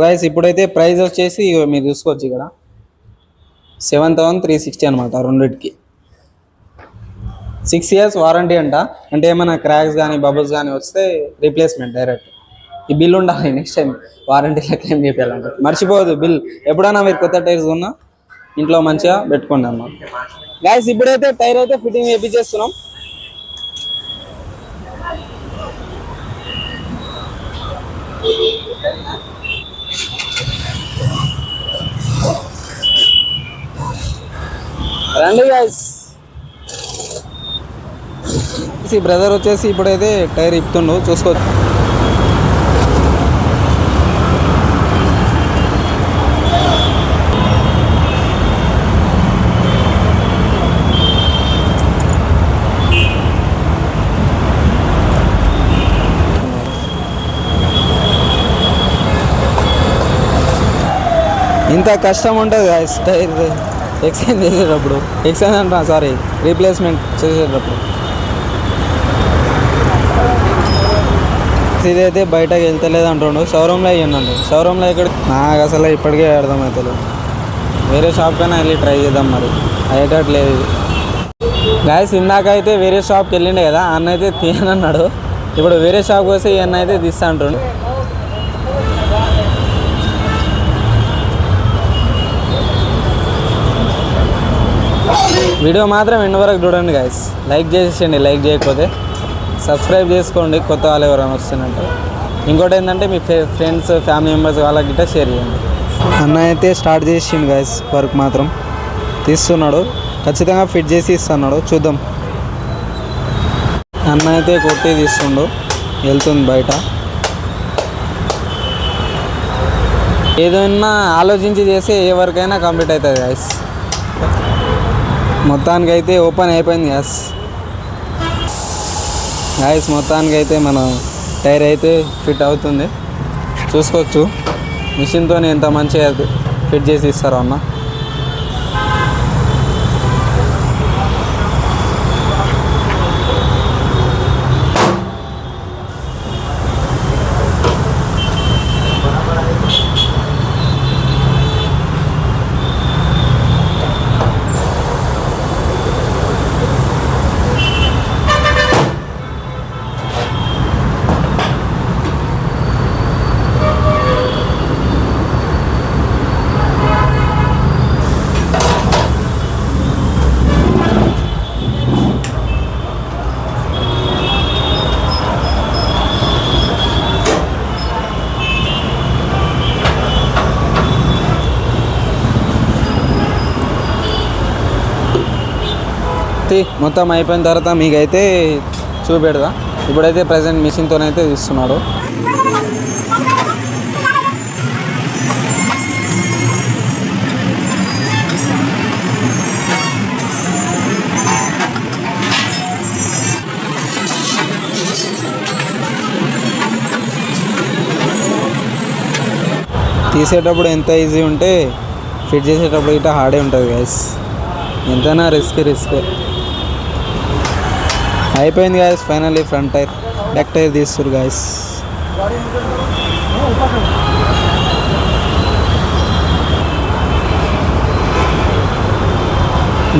Guys ఇప్పుడైతే price వచ్చేసి మీరు చూసుకోవచ్చు ఇక్కడ 7,360 అనమాట రెండిటికి. 6 years వారంటీ అంట. అంటే ఏమైనా క్రాక్స్ కానీ బబుల్స్ కానీ వస్తే రీప్లేస్మెంట్ డైరెక్ట్. ఈ బిల్ ఉండాలి నెక్స్ట్ టైం వారంటీలో క్లెయిమ్ చేయాలంటే. మర్చిపోవద్దు బిల్. ఎప్పుడైనా మీరు కొత్త టైర్స్ ఉన్నా ఇంట్లో మంచిగా పెట్టుకోండి అన్నమాట. గైస్ ఇప్పుడైతే టైర్ అయితే ఫిట్టింగ్ చేపిచ్చేస్తున్నాం. రండి గైస్. బ్రదర్ వచ్చేసి ఇప్పుడైతే టైర్ ఇప్పుతుండు చూసుకోవచ్చు. ఇంత కష్టం ఉంటుంది గైస్ టైర్ ఎక్స్చేంజ్ చేసేటప్పుడు. ఎక్స్చేంజ్ అంటా సారీ రీప్లేస్మెంట్ చేసేటప్పుడు. ఇదైతే బయటకు వెళ్తలేదు అంటుండు. షోరూమ్లో అయ్యండి. షోరూమ్లో ఇక్కడ నాకు అసలు ఇప్పటికే అర్థమవుతలేదు. వేరే షాప్ కైనా వెళ్ళి ట్రై చేద్దాం. మరి అయ్యేటట్లేదు ఇది. గాయస్ ఇందాక అయితే వేరే షాప్కి వెళ్ళిండే కదా, అన్న అయితే తీయనన్నాడు. ఇప్పుడు వేరే షాప్కి వస్తే ఈ అన్న అయితే తీస్తా అంటుండు. వీడియో మాత్రం ఎండ్ వరకు చూడండి గాయస్. లైక్ చేసేయండి, లైక్ చేయకపోతే సబ్స్క్రైబ్ చేసుకోండి కొత్త వాళ్ళు ఎవరైనా వస్తున్నట్టు. ఇంకోటి ఏంటంటే మీ ఫ్రెండ్స్ ఫ్యామిలీ మెంబర్స్ వాళ్ళకి గిట్ట షేర్ చేయండి. అన్న అయితే స్టార్ట్ చేసిండు గాయస్. వర్క్ మాత్రం తీస్తున్నాడు. ఖచ్చితంగా ఫిట్ చేసి ఇస్తున్నాడు. చూద్దాం. అన్న అయితే కొట్టి తీస్తుండు. వెళ్తుంది బయట. ఏదైనా ఆలోచించి చేస్తే ఏ వర్క్ అయినా కంప్లీట్ అవుతుంది గాయస్. మొత్తానికి అయితే ఓపెన్ అయిపోయింది గాయస్. మొత్తానికి అయితే మన టైర్ అయితే ఫిట్ అవుతుంది. చూసుకోవచ్చు మిషన్తో ఎంత మంచిగా ఫిట్ చేసి ఇస్తారో అన్న. మొత్తం అయిపోయిన తర్వాత మీకైతే చూపెడదా. ఇప్పుడైతే ప్రజెంట్ మిషన్తోనైతే తీస్తున్నాడు. తీసేటప్పుడు ఎంత ఈజీ ఉంటే ఫిట్ చేసేటప్పుడు ఇట్లా హార్డే ఉంటుంది గైస్. ఎంతైనా రిస్క్. అయిపోయింది guys. Finally front tyre back tyre తీస్తారు గాయస్.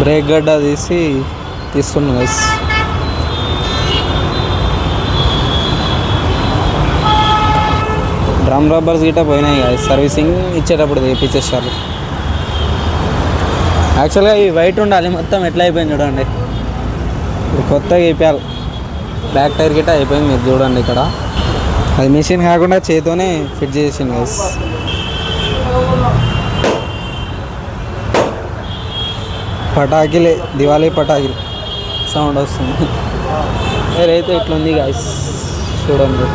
బ్రేక్ గడ్డ తీస్తున్నాం గాయస్. డ్రమ్ రబ్బర్స్ గిట్ట పోయినాయి గాయస్. సర్వీసింగ్ ఇచ్చేటప్పుడు తెప్పించేస్తారు. యాక్చువల్గా ఈ వైట్ ఉండాలి. మొత్తం ఎట్లా అయిపోయింది చూడండి. కొత్తగా వేయాలి. బ్యాక్ టైర్ గిట్ట అయిపోయింది. మీరు చూడండి ఇక్కడ. అది మిషన్ కాకుండా చేతితోనే ఫిట్ చేసింది గైస్. పటాకిలే దివాళీ పటాకిలు సౌండ్ వస్తుంది. వేరైతే ఇట్లుంది గైస్ చూడండి.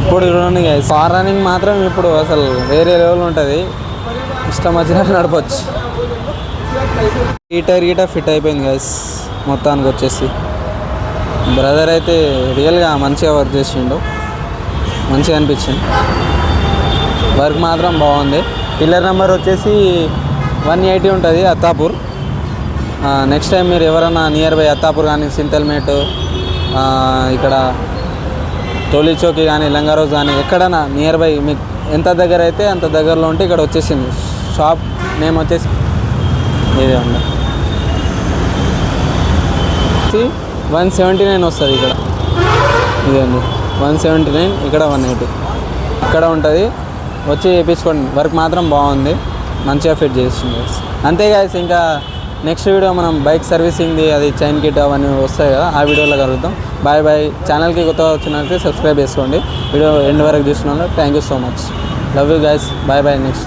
ఇప్పుడు చూడండి గైస్. కార్ రన్నింగ్ మాత్రం ఇప్పుడు అసలు వేరే లెవెల్ ఉంటుంది. ఇష్టం వచ్చినట్టు నడపచ్చు. ఈ టైర్ గిట్ట ఫిట్ అయిపోయింది గైస్. మొత్తానికి వచ్చేసి బ్రదర్ అయితే రియల్గా మంచిగా వర్క్ చేసిండు. మంచిగా అనిపించింది. వర్క్ మాత్రం బాగుంది. పిల్లర్ నెంబర్ వచ్చేసి 180 ఉంటుంది అత్తాపూర్. నెక్స్ట్ టైం మీరు ఎవరైనా నియర్ బై అత్తాపూర్ కానీ సింతల్మేట్ ఇక్కడ టోలీ చౌకీ కానీ లంగారోజ్ కానీ ఎక్కడైనా నియర్ బై మీకు ఎంత దగ్గర అయితే అంత దగ్గరలో ఉంటే ఇక్కడ వచ్చేసింది. షాప్ నేమ్ వచ్చేసి ఇదే ఉంది. 179 వస్తుంది ఇక్కడ. ఇదండి 179, ఇక్కడ 180 ఇక్కడ ఉంటుంది. వచ్చి చేయించుకోండి. వర్క్ మాత్రం బాగుంది, మంచిగా ఫిట్ చేస్తుంది. అంతే గాయస్, ఇంకా నెక్స్ట్ వీడియో మనం బైక్ సర్వీసింగ్ది అది చైన్ కిట్ అవన్నీ వస్తాయి కదా, ఆ వీడియోలో కలుగుతాం. Bye bye. ఛానల్కి కొత్తగా వచ్చినట్లయితే సబ్స్క్రైబ్ చేసుకోండి. వీడియో ఎండ్ వరకు చూస్తున్నాను. Thank you so much. Love you guys. Bye bye. Next